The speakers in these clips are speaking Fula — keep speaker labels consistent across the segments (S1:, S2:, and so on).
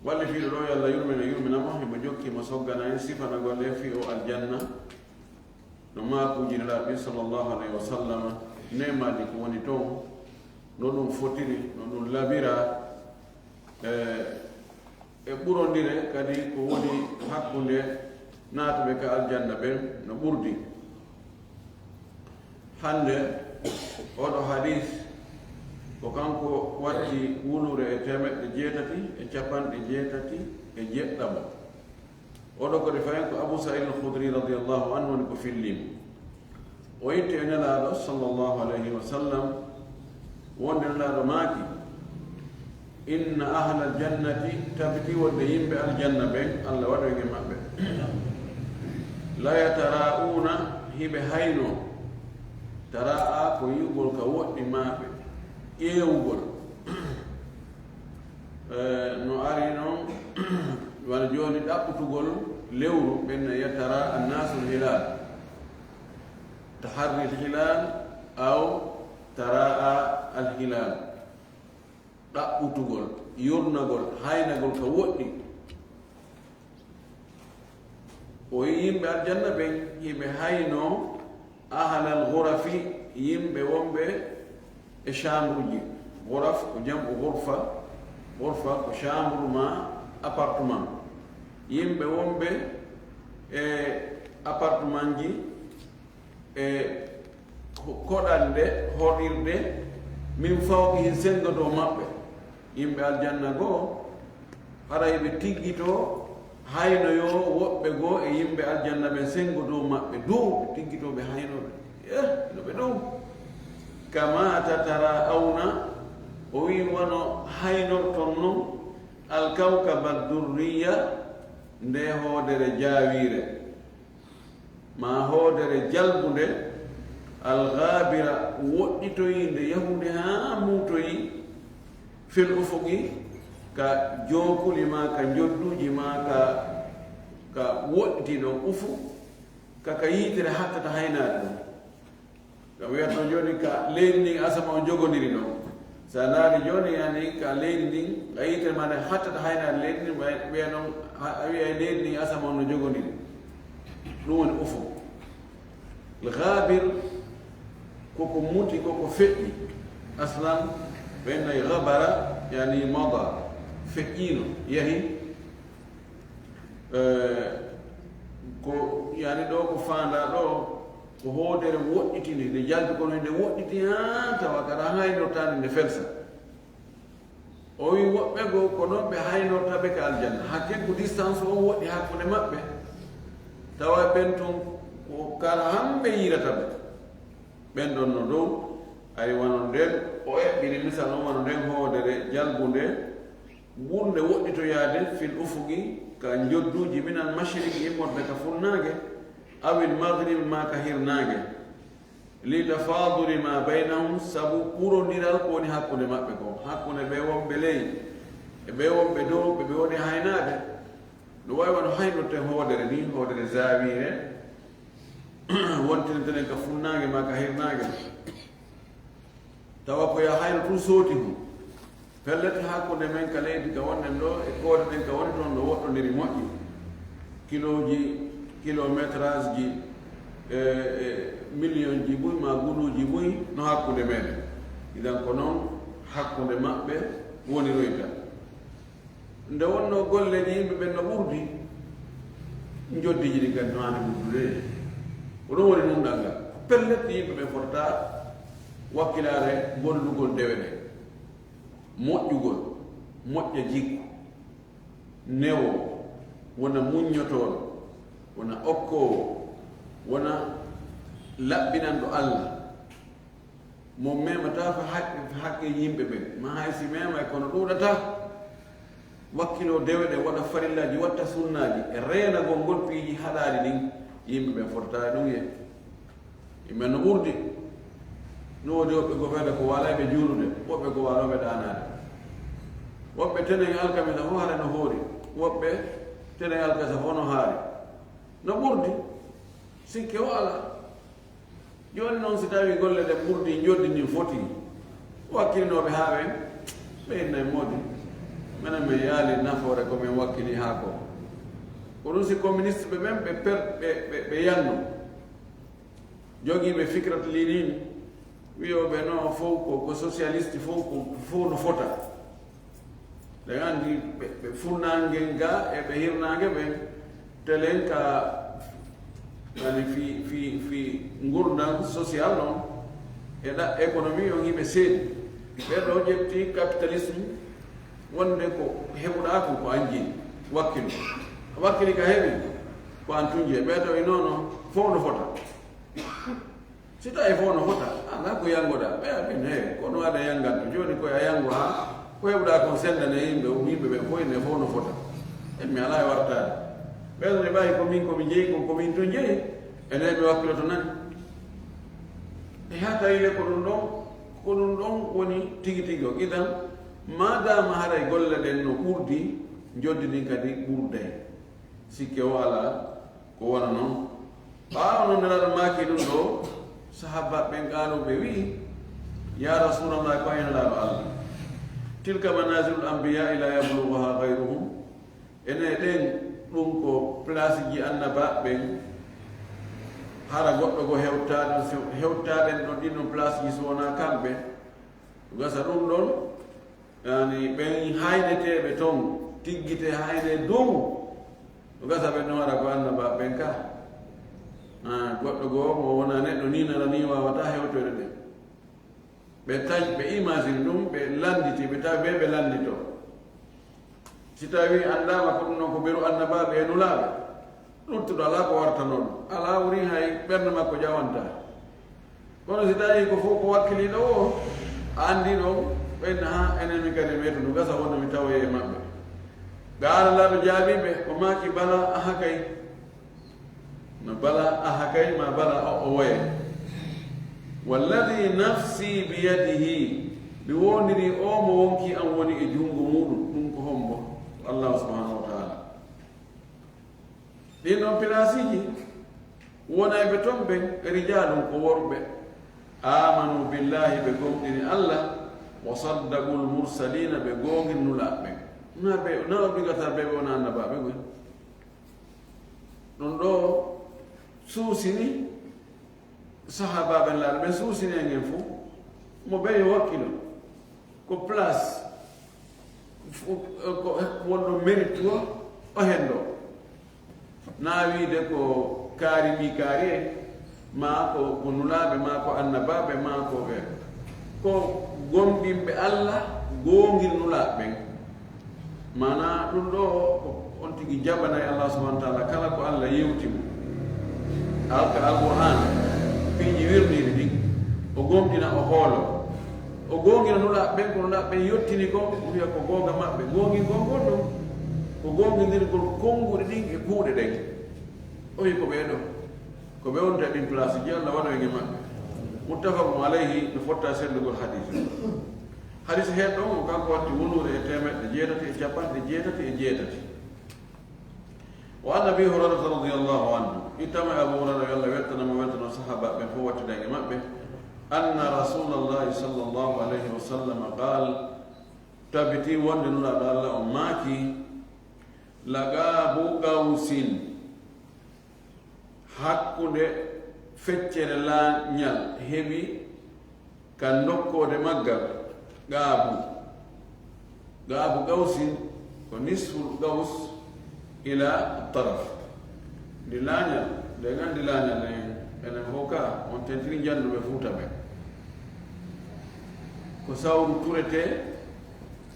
S1: walli fiiɗo ɗo yo allah yurminamo himo jokkimo soggana en sifana golle fi o aljanna no maakujiniraɓe sallllahu alayhi wa sallam nemaji ko woni toon no ɗum fotiri no ɗum labira e ɓurondire kadi ko woni hakkunde naatuɓe ka aljanna ɓen no ɓurdi. hande oɗo hadis ko kanko watti wulure e 780 oɗo kadi fayen ko Abu Sa'id al-Khudri radiyallahu anhu woni ko fillimo o yitti e nelaɗo sallllahu alayhi wa sallam wonde nelaɗo maaki inna ahla aljannati tabiti wonde yimɓe aljanna ɓen allah waɗoyge maɓɓe la yatara'una hiɓe hayno tara'a ko yiwgol ka woɗɗi maɓe ƴeewugol no ari noon wala joni ɗaɓɓutugol lewru ɓenne yatara annasu lhilal taharri lhilal aw tara'a alhilal ɗaɓɓutugol yurnagol haynagol ka woɗɗi o yimɓe aljanna ɓen hiɓe hayno ahlal ghurafi yimɓe wonɓe e chambre ji ghuraf ko jamɓu ghurfa ko chambre ma appartement yimɓe wonɓe e appartement ji e koɗande hoɗirde min fawqi hin sengo dow maɓɓe yimɓe aljanna goo hara ɓe tiggito haynoyo woɓɓe goo e yimɓe aljanna ɓe sengo dow maɓɓe dow tiggitoɓe haynoɓe noɓe dow kama tatara awna o wi wono haynorton noon alkawkaba durriya nde hoodere jaawire ma hoodere jalbunde alghabira woɗɗitoyinde yahude ha muutoyi fil ufuqi ka jookuli ma ka jodduji ma ka woɗɗiti ɗon ufu kaka yiitere hattata haynaade ɗon ka wiyatno joni ka leydi ndin asama o jogodiri ɗon sa naari joni yani ka leydi ndin a yiitere ma nde hattata haynaade leydi ndin wiya noon a wiya leydi ndin asama o no jogodiri ɗum woni ufu lghabir koko muti koko feƴƴi aslan ɓennayi ghabara yani mada feƴƴino yahi ko yani ɗo ko fanda ɗo ko hoodere woɗɗitinde nde jalbi kono nde woɗɗiti ha tawa kada haynortande nde felsa o wi woɓɓe goo ko noon ɓe haynortaɓe ka aljanna hakke ko distance o woɗɗi hakkude maɓɓe tawa ɓen toon ko kala hamɓe yirata ɓe ɓen ɗon no dow ay wono nden o eɓɓini misal o wono nden hoodere jalbu nde ɓurde woɗɗitoyaade fil ufugi ka jodduji minal mashriqi immorde ka funnaage awil maghrib ma ka hirnaage li tafaduli ma baynahum sabu ɓurondiral ko woni hakkude maɓɓe ko hakkude ɓe wonɓe ley e ɓe wonɓe dow ɓe woni haynaade no wawi wono haynorten hoodere ni hoodere zawire wontinetenen ka funnaage ma ka hirnaage tawa ko ya hayno tun sooti hu pellete hakkude men ka leydi ka wonnen ɗo e koode ɗen ka woni toon no woɗɗodiri moƴƴi kilométrage ji million ji ɓuy ma guluji ɓuy no hakkude meɗen idan ko noon hakkude maɓɓe woni royta nde wonno golleji yimɓe ɓen no ɓurdi joddiji ɗi kadi no hande ɓurdude ko ɗum woni nunɗal ngal pellete yimɓe ɓe fotata wakkilare gollugol dewe ɗe moƴƴugol moƴƴa jikku newo wona muññotoɗo wona okkowo wona laɓɓinanɗo allah mo memata fa haqqe yimɓe ɓe ma hay si mema e kono ɗuɗata wakkilo dewe ɗe waɗa farillaji watta sunnaji e renagol ngol piiji haɗaɗi ɗin yimɓe ɓe fotata ɗum ye yimɓe no ɓurdi no wodi woɓɓe gofede ko walayɓe juulude woɓɓe ko waloɓe ɗanade woɓɓe tenen alkamisa fo haare no hoori woɓɓe tenen alkamisa fo no haari no ɓurdi sikke o ala joni noon si tawi golle ɗe ɓurdi joddi ndin foti wakkilinoɓe ha ɓen ɓe innayi moodi mena me yaali nafoore ko min wakkili haa ko ɗum si communiste ɓe ɓen ɓe yanno jogiiɓe ficrat linin wiyoɓe no fof ko socialiste fof no fota ɗe anndi ɓe furnangen ga e ɓe hirnange ɓen telen ka ani fi ngurdan social noon eɗa économie on yimɓe seeɗi ɓeɗo ƴetti capitalisme wonde ko heɓuɗa ko anjini wakkili ka heɓi ko an tunje ɓeɗo e noon fof no fota si tawi fof no fota ala ko yangoɗa ɓe aɓen he kono waɗa yanganto joni koye a yango ha ko heɓuɗa kon sendane yimɓe ɓe foyne fof no fota en mi ala e wartade ɓeɗo ne ɓawi komin jeeyi kon komin to jeeyi enen ɓe wakkilo to nani e ha tawile ko ɗum ɗon woni tigi tigi o idan madama haray golle ɗen no ɓurdi joddi ɗin kadi ɓurday sikke o ala ko wona noon ɓaawa noon nelaɗo maaki ɗum ɗo sahaba ɓen qaaloɓe wi ya rasulallah ko henelaɗo allah tilka manazilul ambiya la yabluguha gayruhum ene ɗen ɗum ko place ji annaba ɓen hara goɗɗo go hewtaɗen ɗon ɗinɗon place ji so wona kamɓe gasa ɗum ɗon yani ɓen hayneteɓe toon tiggite hayne dow gasa ɓen ɗon waɗa ko annaba ɓen ka goɗɗo goo mo wona neɗɗo ni nana ni wawata hewtoyde ɗen ɓe tañ ɓe imagine ɗum ɓe landiti ɓe tawi ɓe landito si tawi andama ko ɗum noon ko ɓeru annabaɓe e nulaɓe ɗurtuɗo ala ko warta noon ala wuri hay ɓernde makko ƴawanta kono si tawi ko fof ko wakkiliɗo o a andi ɗon ɓenna ha enen mi kadi meto ɗum gasa wonno mi tawoye e maɓɓe ɓe alalaɗo jaabiɓe o maki bala aha kay no bala aha kay ma bala o woye walladi nafsi biyadihi mi wondiri o mo wonki an woni e jungo muɗum ɗum ko hombo allahu subhanahu wa taala ɗin ɗon pilasiji wonayɓe toon ɓen rijalum ko worɓe amanu billahi ɓe gomɗini allah wa saddaku lmursalina ɓe gongirnulaɓe na obligata ɓe wona annabaɓe ɓe ɗum ɗo suusini sahabaɓe laaɗo ɓe suusini e ngen fof mo ɓeyo wakkilo ko place ko wonɗo mérite o hen ɗo na wiide ko kaari mbi kaari en ma ko nulaɓe ma ko annabaɓe ma ko ɓe ko gomɗinɓe allah gongirnulaɓe ɓen mana ɗum ɗo on tigi jaɓanayi allah subahana wa taala kala ko allah yewtimo alka alquran piiji wirniri ɗin o gomɗina o hoolo o gongina nulaɓe ɓen ko nulaɓe ɓen yettini ko wiya ko gonga maɓɓe gongingol ngol ɗum ko gongidirgol konnguɗe ɗin e kuuɗe ɗen o wi ko ɓeeɗo ko ɓe wonta ɗin place ji allah waɗo e maɓɓe muttafaqum alayhi no fotta sellugol hadise hadise heen ɗon o kanko watti wonnude e temeɗɗe jeetati e capanɗe jeetati e jeetati wa an abi hurairata radiallahu anhu ittama abu hurara yo allah weltanamo weltano sahaba ɓen fof wattida e maɓɓe anna rasulallahi sallllahu alayhi wa sallam qal tabiti wonde nulaɗo allah o maaki lagabu gawsin hakkunde feccere laañal heɓi ka dokkode maggal gaabu gawsin ko nisful gaws ila taraf ndi laañal nde gandi laañal enen fof ka on tentiri janduɓe fuuta ɓe ko sawru turete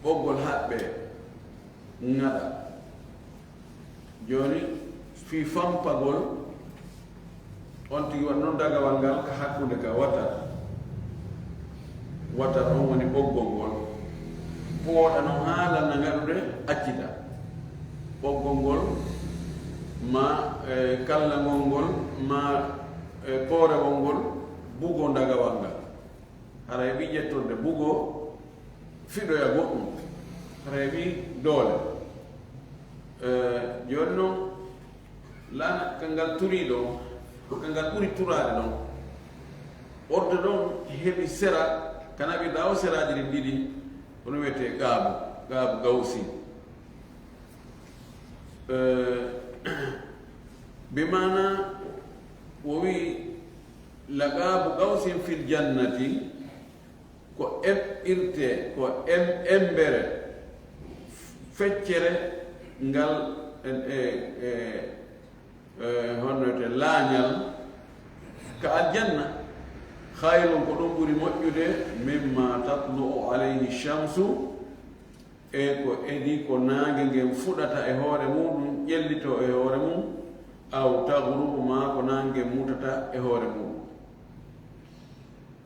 S1: ɓoggol haɓɓe ŋaɗa joni fi fampagol on tigi wat noon dagawal ngal ka hakkude ka wata on woni ɓoggol ngol pooɗa noon haalanna ngaɗude accita ɓoggol ngol ma kallangol ngol ma poorewol ngol bugo dagawal ngal hara heɓi ƴettorde bugo fiɗoya goɗɗum hara heɓi doole joni noon lana kangal turiɗo ko kangal ɓuri turade ɗon orde ɗon heɓi sera kana ɓiɗɗa o seraji ɗin ɗiɗi hono wiyete gaabu gaabu gawsi bimana wo wi laqaabu gawsin fil jannati ko irte ko embere feccere ngal honnote laañal ka aljanna hayrun ko ɗum ɓuri moƴƴude mimma tatlu'u alayhi shamsu e ko edi ko naange ngen fuɗata e hoore muɗum ƴellito e hoore mum aw tagrubu ma ko naange mutata e hoore muɗum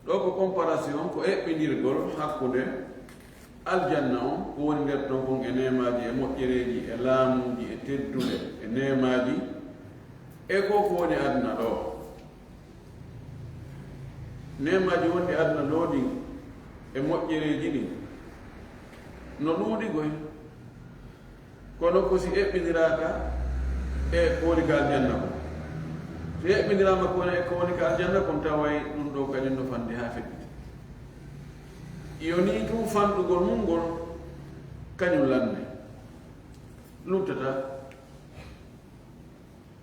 S1: ɗo ko comparaison ko eɓɓidirgol hakkude aljanna on ko woni nder ɗon kon e nemaji e moƴƴereji e laamuji e tedduɗe e nemaji e ko woni aduna ɗo nemaji wonɗi aduna ɗo ɗi e moƴƴereji ɗi no ɗuuɗi koy kono ko si eɓɓidiraka e ko woni ka aljanna ko so eɓɓidirama kono e ko woni ka aljanna kon taway ɗum ɗo kadi no fandi ha feƴƴiti yoni tum fanɗugol mum ngol kañum lande luttata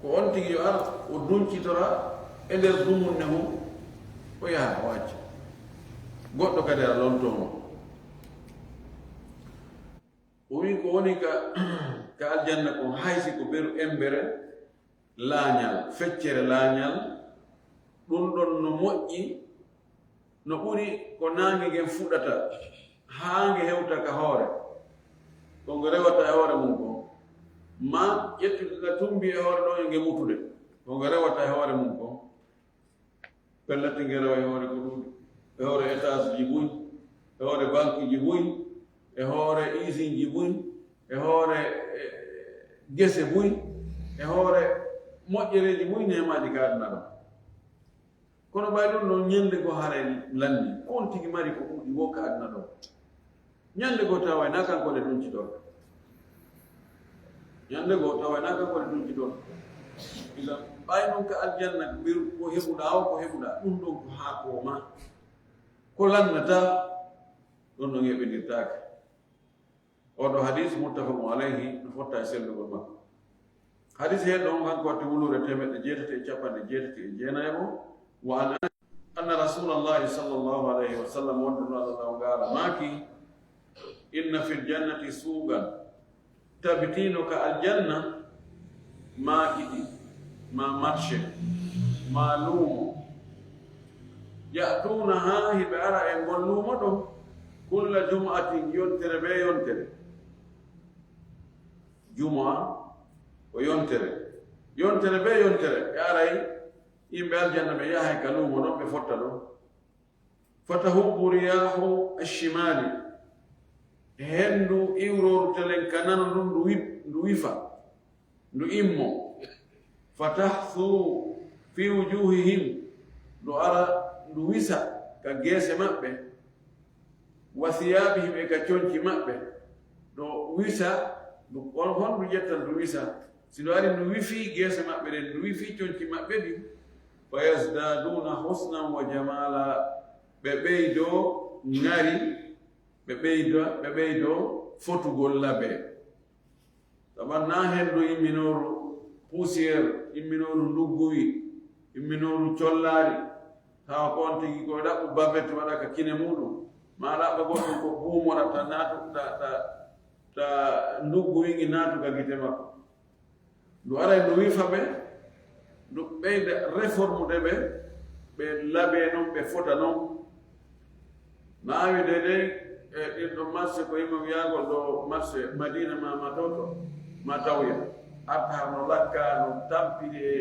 S1: ko on tigi yo ar o duncitora e nder dumunne mum o yaha o acca goɗɗo kadi a lontomo o wi ko woni ka aljanna kon haysi ko ɓeru embere laañal feccere laañal ɗum ɗon no moƴƴi no ɓuri ko naange ngen fuɗata haa nge hewta ka hoore ko nge rewata e hoore mum kon ma ƴettude ka tumbi e hoore ɗo e nge mutude ko nge rewata e hoore mum kon pellati nge rewa e hoore ko ɗuuɗi e hoore étage ji buy e hoore banque ji buy e hoore usine ji buy e hoore gese buy e hoore moƴƴereji buy nemaji ka aduna ɗo kono ɓay ɗum ɗon ñande go hara landi on tigi mari ko ɗuuɗi wokka aduna ɗo ñande go tawa na kanko nde ɗuncitol ñande go tawa na kanko nde ɗuncitol ila ɓay ɗum ka aljanna mbir ko heɓuɗa o ko heɓuɗa ɗum ɗon ko haakoma ko lannata ɗon ɗon heɓidirtake oɗo hadis muttafaqu alayhi no fotta e sellugol makko hadis hen ɗon kanko watte wulure 789 wa an anna rasulallahi sallllahu alayhi wa sallam wonduno allah gaala maaki inna fi ljannati suugan tabitino ka aljanna ma ɗiɗi ma marché ma luumo yatuna ha hiɓe ara e ngol luumo ɗon kulla jum'atin yontere ɓe yontere juma o yontere ɓe yontere ɓe aray yimɓe aljanna ɓe yahay ka luumo ɗon ɓe fotta ɗon fatahubbu riyahu ashimali hendu iwroru telen ka nano ɗum ndu wifa ndu immo fatahsu fi wujuhihim ndu ara ndu wisa ka geese maɓɓe wa thiyabihim e ka coñci maɓɓe ɗo wisa on hondu ƴetta ndu wisa si ndu ari ndu wifi geese maɓɓe ɗen ndu wifi coñci maɓɓe ɗi fa yasdaduna husnan wa jamala ɓe ɓeydo ngari ɓe ɓeydo fotugol labe saban na hendu imminoru poussiére imminoru ndugguwi imminoru collari tawa ko on tigi koye ɗaɓɓu bavette waɗa ka kine muɗum ma ɗaɓɓa goɗɗum ko buumorata naatu ta ndugguwingi naatu ka gite makko ndu ara ndu wifa ɓe ndu ɓeyda réformude ɓe labe noon ɓe fota noon naawi dedey e ɗinɗo marché ko yimɓe wiyagol ɗo marché madina ma ɗo to ma tawya arta no lakka no tampiri e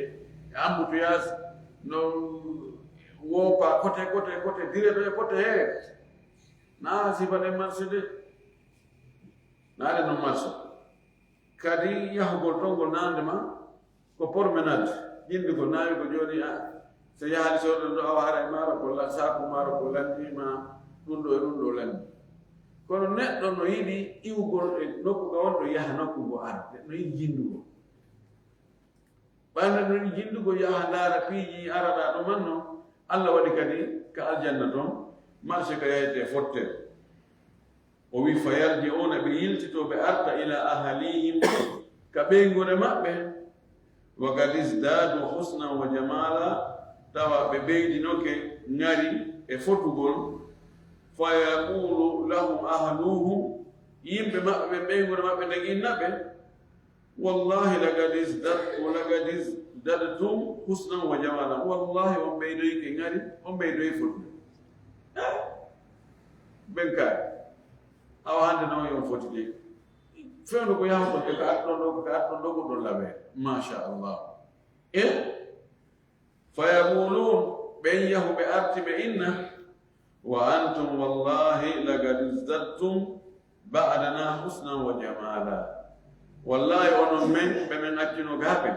S1: embouteillage no woopa côté dire ɗo e côté he na sifane marché de naade no marché kadi yahugol tongol nande ma ko promenade jindigol naawi ko joni so yahaali soɗon ɗo awa hara e maaro ko saku maaro ko landima ɗum ɗo e ɗum ɗo landi kono neɗɗo no yiɗi iwgol e nokku ka wonɗo yaha nokku ngo arde no yiɗi jindugo ɓayde no yiɗi jindugo yaha ndaara piiji araɗa ɗo man no Allah waɗi kadi ka aljanna toon marché ka yahete fottere o wi fa yarji'una ɓe yiltito ɓe arta ila ahalihim ka ɓeygure maɓɓe wa kad isdadu husnan wa jamala tawa ɓe ɓeydinoke ŋari e fotugol fa yaqulu lahum ahluhum yimɓe maɓɓe ɓe ɓeygure maɓɓe nde ginnaɓe wallahi lagad isdadtum husnan wa jamala wallahi on ɓeydoyke ŋari on ɓeydoyi fotude ɓen kaari awa hande nawa yon foti de fewndo ko yahdo e ka atɗon ɗo ka atɗon ɗo goɗɗon laɓe machallah e fa yaqulun ɓen yahu ɓe arti ɓe inna wa antum wallahi lagad isdadtum ba'dana husnan wa jamala wallahi onon men ɓe men accino gaaɓe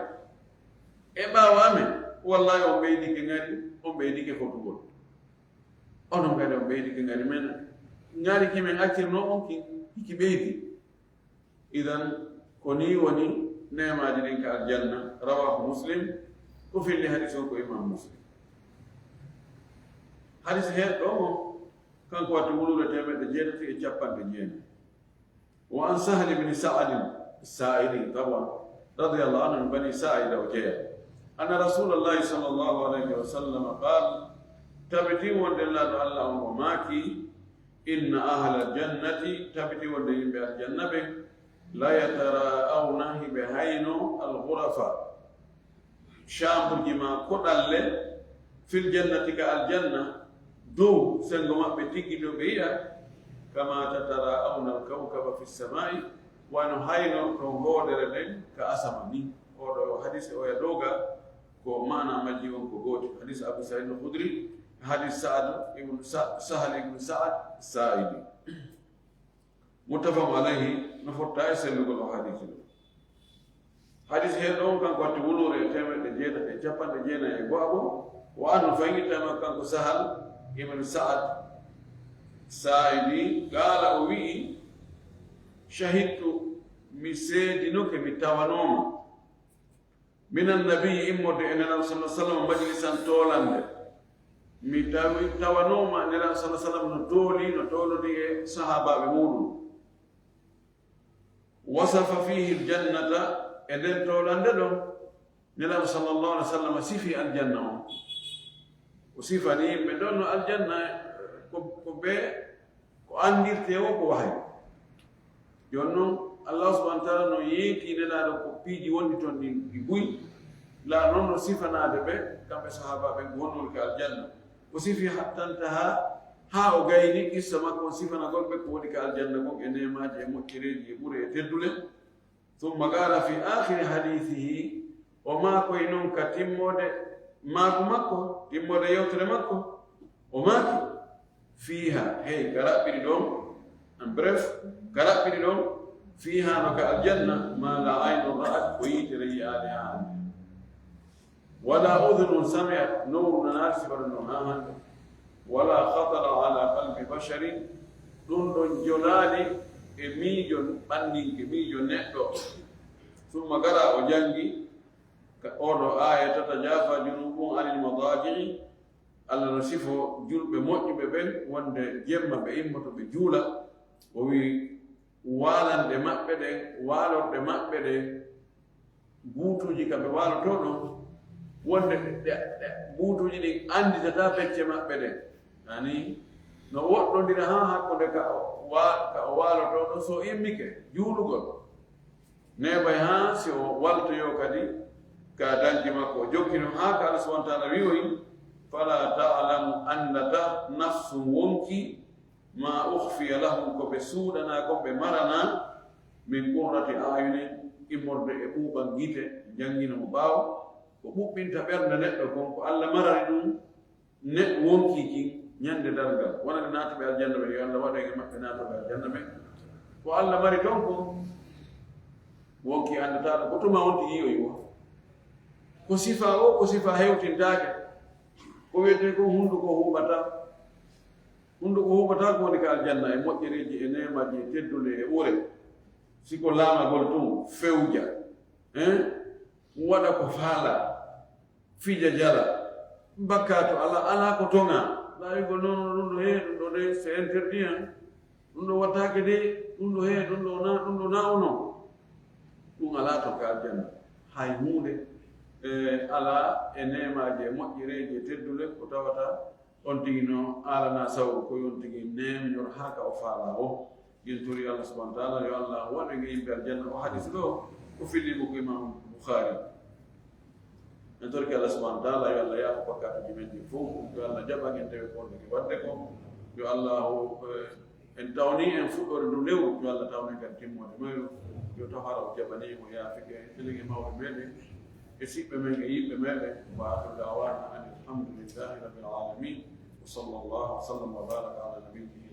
S1: e ɓaawamen wallahi on ɓeydike ŋari on ɓeydike fotugol onon kadi on ɓeydike ŋari men ŋari kimen accirno on hiki ɓeydi idan ko ni woni nemaji ɗin ka aljanna rawahu muslim ko filli hadis o ko imam muslim hadis heɗɗo mo kanko watti wulude 990 wa an sahli bni sa'adin السائلي طبعا رضي الله عنه من بني سائلة وجيه أن رسول الله صلى الله عليه وسلم قال تبتي ودلال الله وماكي إن أهل الجنة تبتي ودلال بالجنة لا يتراءونه بهين الغرفة شام جما كدل في الجنة كالجنة دو سنغما بتيجي دو بيا كما تتراءون الكوكب في السماء wano hayno ko godere den ka asama ni oɗo hadis o doga ko mana majji on ko goti hadis Abu Sa'id al-Khudri hadis Sa'ad ibn Sahal ibn Sa'ad Sa'idi muttafaq alayhi no fotta selugol hadis he don kan ko watti wulure temede jeeta e capande jeena e go'abo wa an fayitama kan ko Sahal ibn Sa'ad Sa'idi qala o wi shahidtu mi seedinoke mi tawanoma min annabi immode e nelan sallah sallam majlisan tolande mi tawanoma nelan sallah sallam no toolodi e sahabaɓe muɗum wasafa fihi ljannata e nden tolande ɗon nelan sallllahu alih w sallam sifi aljanna o o sifani yimɓe ɗon no aljanna ko ɓe ko andirte o ko wahay joni noon allah subahana taala no yeeti nenaɗo ko piiji wondi toon ɗi buy la noon no sifanade ɓe kamɓe sahabaɓe wonnol ke aljanna o sifi hattantaha ha o gayni qissa makko on sifanagol ɓe ko woni ke aljanna kon e nemaji e moƴƴereji e ɓuure e teddule thumma qala fi akhiri hadithihi o maakoye noon ka timmode maaku makko timmode yewtere makko o maaki fiha hey ka raɓɓiɗi ɗon en bref ka raɓɓiɗi ɗon fiha no ka aljanna ma la aynu ra'at ko yitere yi'aade ha hande wala udhunun sami'at nuru nanati sibaɗo no ha hande wala khatara ala qalbi basharin ɗum ɗon jolaali e miijo ɓandinke miijo neɗɗo summa gara o jangi oɗo aya tatajafa junubum anil madaji'i allah no sifo julɓe moƴƴuɓe ɓen wonde jemma ɓe immoto ɓe juula o wi walande maɓɓe ɗen walorde maɓɓe ɗe buutuji kamɓe waloto ɗon wonde buutuji ɗin anditata becce maɓɓe ɗen ani no woɗɗodira ha hakkude ka o waloto ɗon so immike juulugol neɓay ha si o waltoyo kadi ka danki makko o jokkino ha ka allah subahana taala wiwoyi fala ta'lamu annata nafsu wonki ma ukhfiya lahum ko ɓe suuɗana kon ɓe marana min qurrati ayunin immorde e ɓuuɓan gite jangina mo ɓaawo ko ɓuɓɓinta ɓernde neɗɗo kon ko allah marani ɗum neɗɗo wonkiki ñande dargal wonande naatuɓe aljanna ɓe yo allah waɗe maɓɓe naatoɓe aljanna ɓe ko allah mari toon ko wonki andataɗo ko tuma wonti yiyoyi o ko sifa o ko sifa hewtintake ko wiyete ko hunduko huɓata hunduko huɓata ko woni ka aljanna e moƴƴereji e nemaji e teddule e ɓure siko laamagol tun fewja waɗa ko faala fija jara bakka to ala ko tonga lawigol noon ɗum ɗo he ɗum ɗo de c'est interdit ɗum wattake de ɗum ɗo he ɗum ɗo na ono ɗum ala to ka aljanna hay hunde ala e nemaje moƴƴireje teddule ko tawata on tigi no alana sawu ko yon tigi nemñor ha ka o faala o yen tori Allah subhanahu wa ta'ala yo Allah waɗege yimɓe aljanna o hadis ɗo ko fillimo ko imam Bukhari en torki Allah subhanahu wa ta'ala yo Allah yaako bakkatuji men ɗi fof yo Allah jaɓagen tawi konɗeke wadde ko yo Allah en tawni en fuɗɗore ndu lewru yo Allah tawni kadi timmode mayru yo tawhara o jaɓanimo yaafike elege mawɓe meɗen e siɓɓe men e yimɓe meɗen wa akhiru da'wana an alhamdulillahi rabbil alamin wa sallallahu wa sallam wa baraka ala nabiyyihi